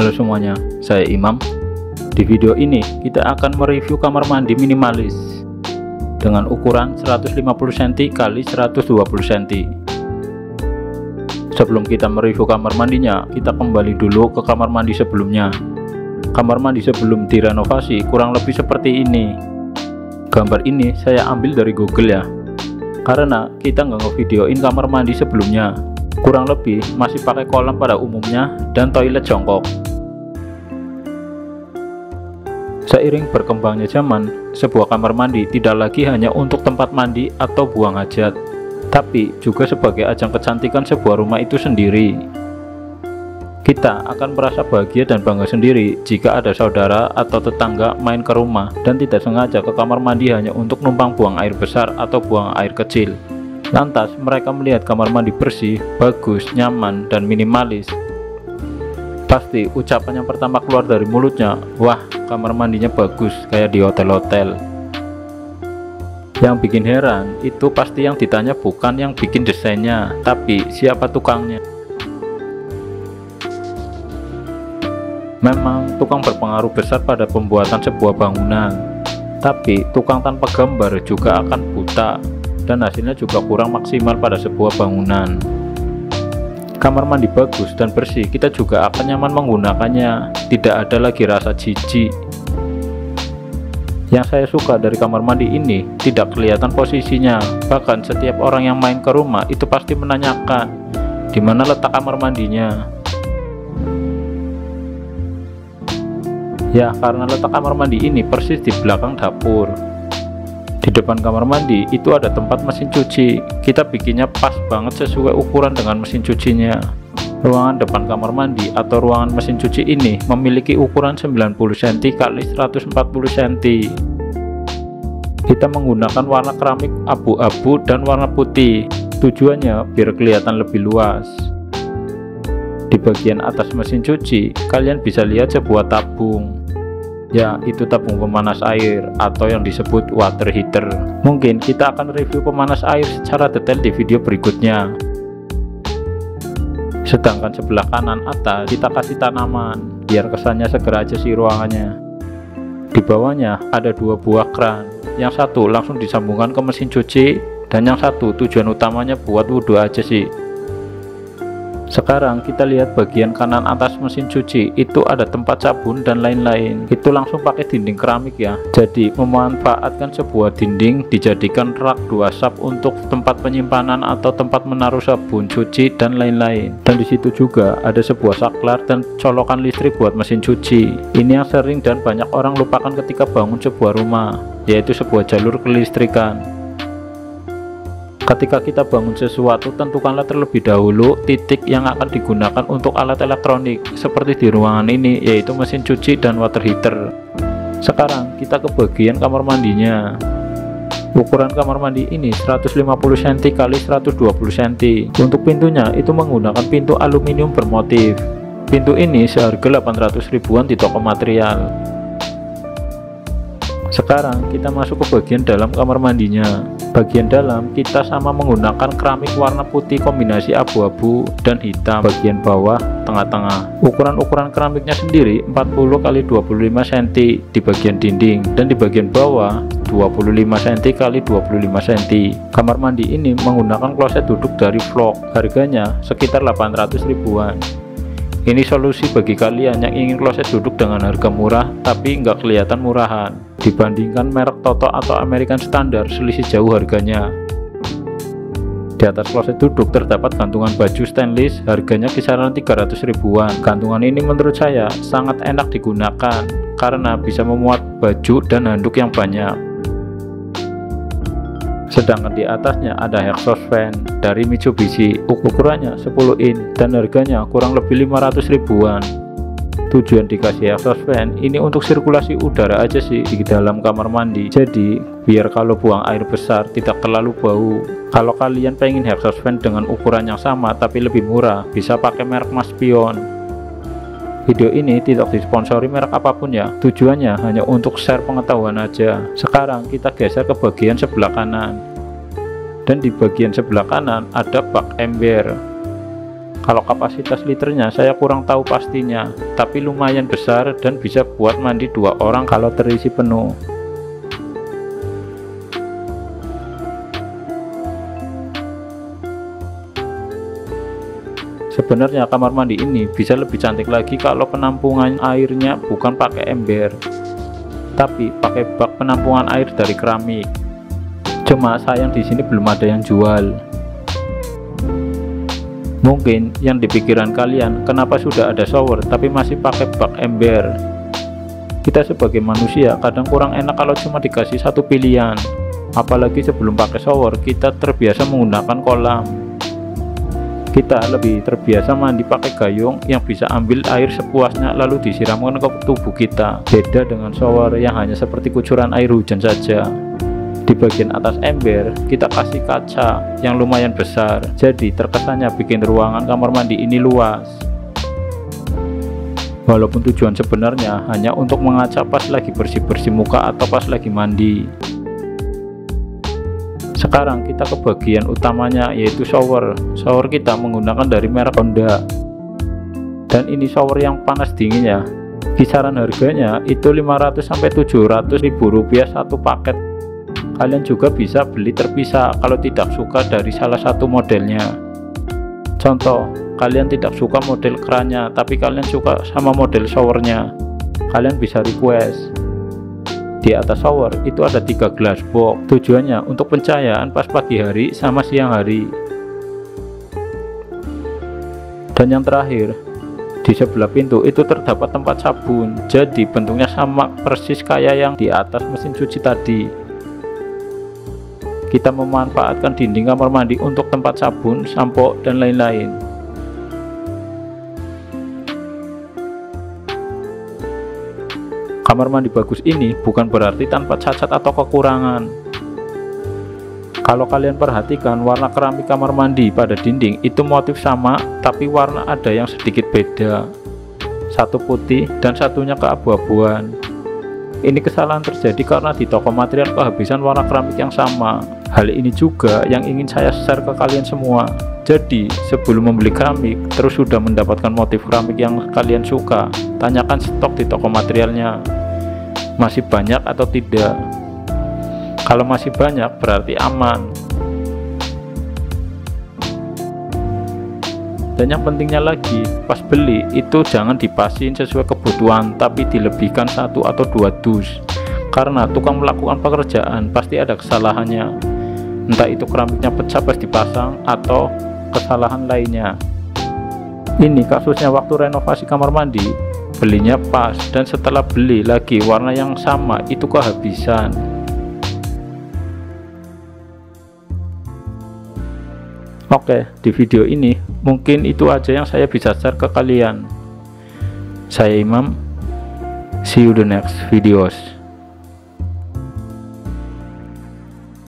Halo semuanya, saya Imam. Di video ini kita akan mereview kamar mandi minimalis dengan ukuran 150 cm x 120 cm. Sebelum kita mereview kamar mandinya, kita kembali dulu ke kamar mandi sebelumnya. Kamar mandi sebelum direnovasi kurang lebih seperti ini. Gambar ini saya ambil dari Google ya, karena kita nggak ngevideoin kamar mandi sebelumnya. Kurang lebih masih pakai kolam pada umumnya dan toilet jongkok. Seiring berkembangnya zaman, sebuah kamar mandi tidak lagi hanya untuk tempat mandi atau buang hajat, tapi juga sebagai ajang kecantikan sebuah rumah itu sendiri. Kita akan merasa bahagia dan bangga sendiri jika ada saudara atau tetangga main ke rumah dan tidak sengaja ke kamar mandi hanya untuk numpang buang air besar atau buang air kecil. Lantas mereka melihat kamar mandi bersih, bagus, nyaman, dan minimalis. Pasti ucapan yang pertama keluar dari mulutnya, wah kamar mandinya bagus kayak di hotel-hotel. Yang bikin heran itu pasti yang ditanya bukan yang bikin desainnya, tapi siapa tukangnya. Memang tukang berpengaruh besar pada pembuatan sebuah bangunan, tapi tukang tanpa gambar juga akan buta dan hasilnya juga kurang maksimal pada sebuah bangunan. Kamar mandi bagus dan bersih, kita juga akan nyaman menggunakannya, tidak ada lagi rasa jijik. Yang saya suka dari kamar mandi ini, tidak kelihatan posisinya, bahkan setiap orang yang main ke rumah itu pasti menanyakan di mana letak kamar mandinya. Ya, karena letak kamar mandi ini persis di belakang dapur. Di depan kamar mandi itu ada tempat mesin cuci. Kita bikinnya pas banget sesuai ukuran dengan mesin cucinya. Ruangan depan kamar mandi atau ruangan mesin cuci ini memiliki ukuran 90 cm x 140 cm. Kita menggunakan warna keramik abu-abu dan warna putih. Tujuannya biar kelihatan lebih luas. Di bagian atas mesin cuci, kalian bisa lihat sebuah tabung. Ya, itu tabung pemanas air atau yang disebut water heater. Mungkin kita akan review pemanas air secara detail di video berikutnya. Sedangkan sebelah kanan atas kita kasih tanaman, biar kesannya seger aja sih ruangannya. Di bawahnya ada dua buah kran, yang satu langsung disambungkan ke mesin cuci, dan yang satu tujuan utamanya buat wudhu aja sih. Sekarang kita lihat bagian kanan atas mesin cuci, itu ada tempat sabun dan lain-lain. Itu langsung pakai dinding keramik ya. Jadi memanfaatkan sebuah dinding dijadikan rak 2 sap untuk tempat penyimpanan atau tempat menaruh sabun, cuci dan lain-lain. Dan di situ juga ada sebuah saklar dan colokan listrik buat mesin cuci. Ini yang sering dan banyak orang lupakan ketika bangun sebuah rumah, yaitu sebuah jalur kelistrikan. Ketika kita bangun sesuatu, tentukanlah terlebih dahulu titik yang akan digunakan untuk alat elektronik seperti di ruangan ini, yaitu mesin cuci dan water heater. Sekarang kita ke bagian kamar mandinya. Ukuran kamar mandi ini 150 cm x 120 cm. Untuk pintunya itu menggunakan pintu aluminium bermotif. Pintu ini seharga 800 ribuan di toko material. Sekarang kita masuk ke bagian dalam kamar mandinya. Bagian dalam kita sama menggunakan keramik warna putih kombinasi abu-abu dan hitam. Bagian bawah, tengah-tengah. Ukuran keramiknya sendiri 40 x 25 cm di bagian dinding, dan di bagian bawah 25 cm x 25 cm. Kamar mandi ini menggunakan kloset duduk dari Vlog. Harganya sekitar 800 ribuan. Ini solusi bagi kalian yang ingin kloset duduk dengan harga murah tapi nggak kelihatan murahan. Dibandingkan merek Toto atau American Standard, selisih jauh harganya. Di atas kloset duduk terdapat gantungan baju stainless, harganya kisaran 300 ribuan. Gantungan ini menurut saya sangat enak digunakan karena bisa memuat baju dan handuk yang banyak. Sedangkan di atasnya ada exhaust fan dari Mitsubishi, ukurannya 10 in dan harganya kurang lebih 500 ribuan. Tujuan dikasih exhaust fan ini untuk sirkulasi udara aja sih di dalam kamar mandi, jadi biar kalau buang air besar tidak terlalu bau. Kalau kalian pengen exhaust fan dengan ukuran yang sama tapi lebih murah, bisa pakai merek Mas Pion. Video ini tidak disponsori merek apapun ya, tujuannya hanya untuk share pengetahuan aja. Sekarang kita geser ke bagian sebelah kanan, dan di bagian sebelah kanan ada bak ember. Kalau kapasitas liternya saya kurang tahu pastinya, tapi lumayan besar dan bisa buat mandi 2 orang kalau terisi penuh. Sebenarnya kamar mandi ini bisa lebih cantik lagi kalau penampungan airnya bukan pakai ember, tapi pakai bak penampungan air dari keramik. Cuma sayang di sini belum ada yang jual. Mungkin yang di pikiran kalian, kenapa sudah ada shower tapi masih pakai bak ember? Kita sebagai manusia kadang kurang enak kalau cuma dikasih satu pilihan. Apalagi sebelum pakai shower kita terbiasa menggunakan kolam. Kita lebih terbiasa mandi pakai gayung yang bisa ambil air sepuasnya lalu disiramkan ke tubuh kita. Beda dengan shower yang hanya seperti kucuran air hujan saja. Di bagian atas ember kita kasih kaca yang lumayan besar, jadi terkesannya bikin ruangan kamar mandi ini luas. Walaupun tujuan sebenarnya hanya untuk mengaca pas lagi bersih-bersih muka atau pas lagi mandi. Sekarang kita ke bagian utamanya, yaitu shower. Shower kita menggunakan dari merek Honda. Dan ini shower yang panas dingin ya. Kisaran harganya itu 500–700 ribu rupiah satu paket. Kalian juga bisa beli terpisah kalau tidak suka dari salah satu modelnya. Contoh, kalian tidak suka model kerannya tapi kalian suka sama model showernya, kalian bisa request. Di atas shower itu ada 3 glass box, tujuannya untuk pencahayaan pas pagi hari sama siang hari. Dan yang terakhir, di sebelah pintu itu terdapat tempat sabun, jadi bentuknya sama persis kayak yang di atas mesin cuci tadi. Kita memanfaatkan dinding kamar mandi untuk tempat sabun, sampo, dan lain-lain. Kamar mandi bagus ini bukan berarti tanpa cacat atau kekurangan. Kalau kalian perhatikan warna keramik kamar mandi pada dinding itu motif sama, tapi warna ada yang sedikit beda. Satu putih dan satunya keabu-abuan. Ini kesalahan terjadi karena di toko material kehabisan warna keramik yang sama. Hal ini juga yang ingin saya share ke kalian semua. Jadi sebelum membeli keramik terus sudah mendapatkan motif keramik yang kalian suka, tanyakan stok di toko materialnya masih banyak atau tidak. Kalau masih banyak berarti aman. Dan yang pentingnya lagi, pas beli itu jangan dipasin sesuai kebutuhan, tapi dilebihkan 1 atau 2 dus. Karena tukang melakukan pekerjaan pasti ada kesalahannya. Entah itu keramiknya pecah pas dipasang atau kesalahan lainnya. Ini kasusnya waktu renovasi kamar mandi, belinya pas dan setelah beli lagi warna yang sama itu kehabisan. Oke, di video ini mungkin itu aja yang saya bisa share ke kalian. Saya Imam, see you the next videos.